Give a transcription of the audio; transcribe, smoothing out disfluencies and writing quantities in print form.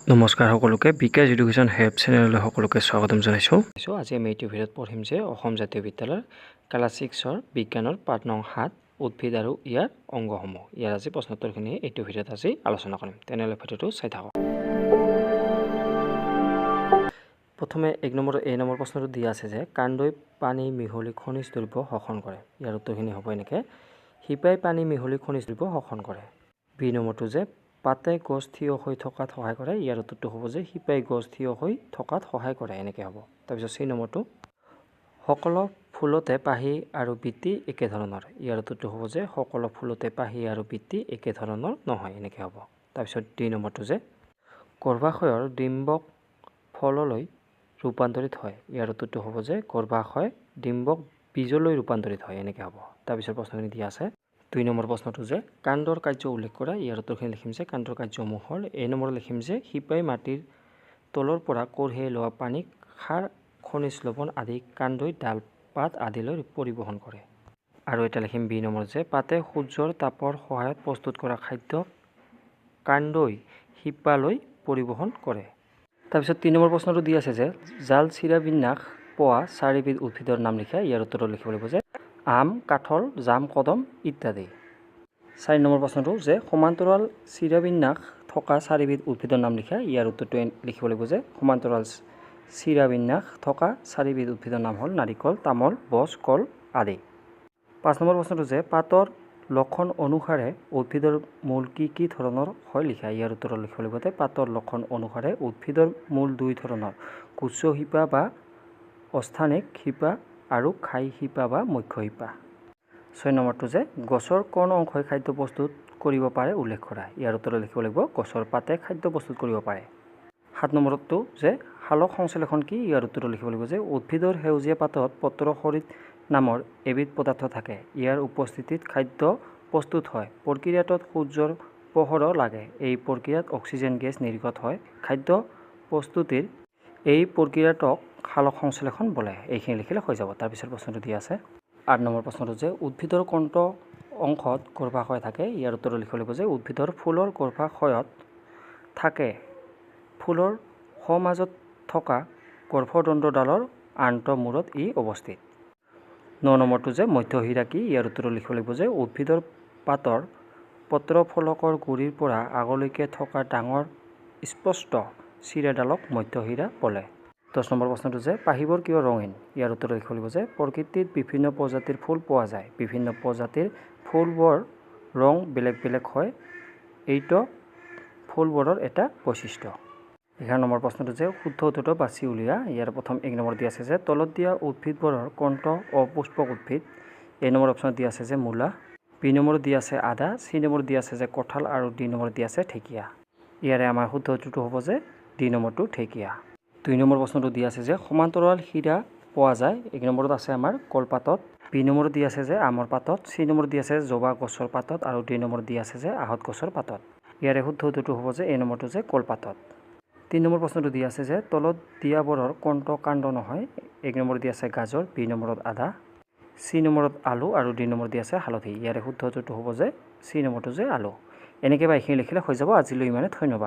নমস্কাৰ সকলোকে বিকাশ education help চেনেললৈ সকলোকে স্বাগতম জনাইছোঁ। আজি আমি এইটো ভিডিঅ'ত পঢ়িম যে অসম জাতীয় বিদ্যালয়ৰ ক্লাছ 6ৰ বিজ্ঞানৰ পাঠ নং 7 উদ্ভিদ আৰু ইয়াৰ অংগসমূহ। ইয়াৰ আজি প্ৰশ্নোত্তৰখিনি এইটো ভিডিঅ'ত আজি আলোচনা কৰিম। তেনেহ'লে ভিডিঅ'টো চাই থাকক। প্ৰথমে 1 নম্বৰ প্ৰশ্নটো দিয়া আছে যে কাণ্ডই পানী মিহলি খনিজ দ্ৰব্য শোষণ কৰে। ইয়াৰ উত্তৰখিনি হ'ব এনেকৈ, শিপাই পানী মিহলি খনিজ দ্ৰব্য শোষণ কৰে। বি নম্বৰটো যে পাতে গছ থিয় হৈ থকাত সহায় কৰে। ইয়াৰ উত্তৰটো হ'ব যে শিপাই গছ থিয় হৈ থকাত সহায় কৰে, এনেকৈ হ'ব। তাৰপিছত চি নম্বৰটো সকলো ফুলতে পাহি আৰু বৃত্তি একেধৰণৰ। ইয়াৰ উত্তৰটো হ'ব যে সকলো ফুলতে পাহি আৰু বৃত্তি একেধৰণৰ নহয়, এনেকৈ হ'ব। তাৰপিছত ডি নম্বৰটো যে গৰ্ভাশয়ৰ ডিম্বক ফললৈ ৰূপান্তৰিত হয়। ইয়াৰ উত্তৰটো হ'ব যে গৰ্ভাশয় ডিম্বক বীজলৈ ৰূপান্তৰিত হয়, এনেকৈ হ'ব। তাৰপিছত প্ৰশ্নখিনি দিয়া আছে 2 নম্বৰ প্ৰশ্নটো যে কাণ্ডৰ কাৰ্য উল্লেখ কৰা। ইয়াৰ উত্তৰখিনি লিখিম যে কাণ্ডৰ কাৰ্যসমূহ হ'ল এ নম্বৰ লিখিম যে শিপাই মাটিৰ তলৰ পৰা কঢ়িয়াই লোৱা পানীক সাৰ খনিজ লৱণ আদি কাণ্ডই ডাল পাত আদিলৈ পৰিবহণ কৰে। আৰু এটা লিখিম বি নম্বৰ যে পাতে সূৰ্যৰ তাপৰ সহায়ত প্ৰস্তুত কৰা খাদ্য কাণ্ডই শিপালৈ পৰিবহণ কৰে। তাৰপিছত 3 নম্বৰ প্ৰশ্নটো দি আছে যে জাল চিৰা বিন্যাস পোৱা 4বিধ উদ্ভিদৰ নাম লিখা। ইয়াৰ উত্তৰটো লিখিব লাগিব যে আম, কাঠল, জাম, কদম ইত্যাদি। 4 নম্বৰ প্ৰশ্নটো যে সমান্তৰাল চিৰাবিন্যাস থকা 4বিধ উদ্ভিদৰ নাম লিখা। ইয়াৰ উত্তৰটো লিখিব লাগিব যে সমান্তৰাল চিৰাবিন্যাস থকা 4বিধ উদ্ভিদৰ নাম হ'ল নাৰিকল, তামোল, বজ, কল আদি। 5 নম্বৰ প্ৰশ্নটো যে পাতৰ লক্ষণ অনুসাৰে উদ্ভিদৰ মূল কি ধৰণৰ হয় লিখা। ইয়াৰ উত্তৰটো লিখিব লাগিব যে পাতৰ লক্ষণ অনুসাৰে উদ্ভিদৰ মূল 2 ধৰণৰ, গুচ্ছ শিপা বা অস্থানিক শিপা আৰু খাই শিপা বা মুখ্য শিপা। 6 নম্বৰটো যে গছৰ কোন অংশই খাদ্য প্ৰস্তুত কৰিব পাৰে উল্লেখ কৰা। ইয়াৰ উত্তৰটো লিখিব লাগিব গছৰ পাতে খাদ্য প্ৰস্তুত কৰিব পাৰে। 7 নম্বৰটো যে সালোক সংশ্লেষণ কি। ইয়াৰ উত্তৰটো লিখিব লাগিব যে উদ্ভিদৰ সেউজীয়া পাতত পত্ৰসৰিত নামৰ এবিধ পদাৰ্থ থাকে। ইয়াৰ উপস্থিতিত খাদ্য প্ৰস্তুত হয়। প্ৰক্ৰিয়াটোত সূৰ্যৰ পোহৰো লাগে। এই প্ৰক্ৰিয়াত অক্সিজেন গেছ নিৰ্গত হয়। খাদ্য প্ৰস্তুতিৰ এই প্ৰক্ৰিয়াটোক সালোক সংশ্লেষণ বোলে। এইখিনি লিখিলে হৈ যাব। তাৰপিছত প্ৰশ্নটো দিয়া আছে 8 নম্বৰ প্ৰশ্নটো যে উদ্ভিদৰ কোনটো অংশত গৰ্ভাশয় থাকে। ইয়াৰ উত্তৰটো লিখিব লাগিব যে উদ্ভিদৰ ফুলৰ গৰ্ভাশয়ত থাকে। ফুলৰ সোঁমাজত থকা গৰ্ভদণ্ডডালৰ আন্তঃমূৰত ই অৱস্থিত। 9 নম্বৰটো যে মধ্যশিৰা কি। ইয়াৰ উত্তৰটো লিখিব লাগিব যে উদ্ভিদৰ পাতৰ পত্ৰফলকৰ গুৰিৰ পৰা আগলৈকে থকা ডাঙৰ স্পষ্ট চিৰাডালক মধ্যশিৰা বোলে। 10 নম্বৰ প্ৰশ্নটো যে পাহিবোৰ কিয় ৰঙীন। ইয়াৰ উত্তৰটো লিখিব লাগিব যে প্ৰকৃতিত বিভিন্ন প্ৰজাতিৰ ফুল পোৱা যায়। বিভিন্ন প্ৰজাতিৰ ফুলবোৰ ৰং বেলেগ বেলেগ হয়। এইটো ফুলবোৰৰ এটা বৈশিষ্ট্য। 11 নম্বৰ প্ৰশ্নটো যে শুদ্ধ উত্তৰটো বাছি উলিওৱা। ইয়াৰ প্ৰথম 1 নম্বৰ দিয়া আছে যে তলত দিয়া উদ্ভিদবোৰৰ কোনটো অপুষ্পক উদ্ভিদ। এ নম্বৰ অপশ্যনত দিয়া আছে যে মূলা, বি নম্বৰত দিয়া আছে আদা, চি নম্বৰত দিয়া আছে যে কঁঠাল আৰু ডি নম্বৰত দিয়া আছে ঢেকীয়া। ইয়াৰে আমাৰ শুদ্ধ উত্তৰটো হ'ব যে ডি নম্বৰটো ঢেকীয়া। 2 নম্বৰ প্ৰশ্নটো দিয়া আছে যে সমান্তৰাল শিৰা পোৱা যায়। 1 নম্বৰত আছে আমাৰ কলপাতত, বি নম্বৰত দিয়া আছে যে আমৰ পাতত, চি নম্বৰত দিয়া আছে জবা গছৰ পাতত আৰু ডি নম্বৰত দিয়া আছে যে আহঁত গছৰ পাতত। ইয়াৰে শুদ্ধ উত্তৰটো হ'ব যে এ নম্বৰটো যে কলপাতত। 3 নম্বৰ প্ৰশ্নটো দিয়া আছে যে তলত দিয়াবোৰৰ কোনটো কাণ্ড নহয়। 1 নম্বৰত দিয়া আছে গাজৰ, বি নম্বৰত আদা, চি নম্বৰত আলু আৰু ডি নম্বৰত দিয়া আছে হালধি। ইয়াৰে শুদ্ধ উত্তৰটো হ'ব যে চি নম্বৰটো যে আলু। এনেকৈ বা এইখিনি লিখিলে হৈ যাব। আজিলৈ ইমানে, ধন্যবাদ।